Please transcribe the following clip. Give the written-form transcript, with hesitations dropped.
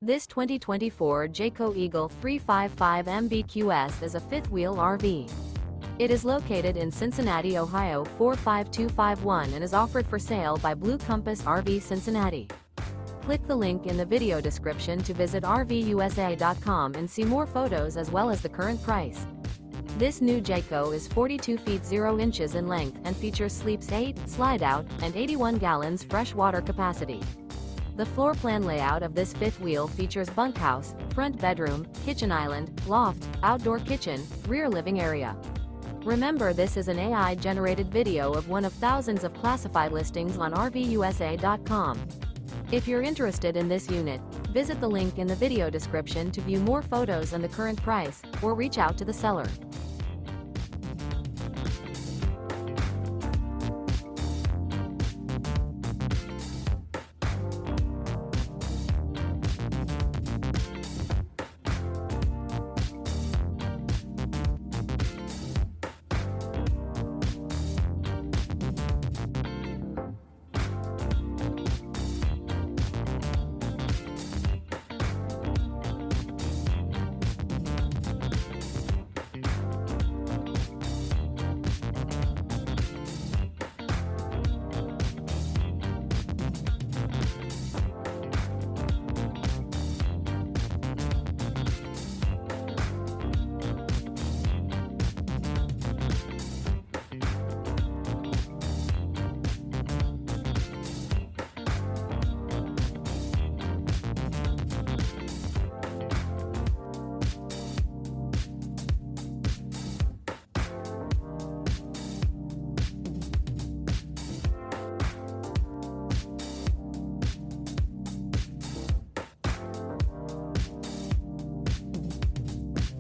This 2024 Jayco Eagle 355 MBQS is a fifth-wheel RV. It is located in Cincinnati, Ohio 45251 and is offered for sale by Blue Compass RV Cincinnati. Click the link in the video description to visit RVUSA.com and see more photos as well as the current price. This new Jayco is 42 feet 0 inches in length and features sleeps 8, slide-out, and 81 gallons fresh water capacity. The floor plan layout of this fifth wheel features bunkhouse, front bedroom, kitchen island, loft, outdoor kitchen, rear living area. Remember, this is an AI-generated video of one of thousands of classified listings on RVUSA.com. If you're interested in this unit, visit the link in the video description to view more photos and the current price, or reach out to the seller.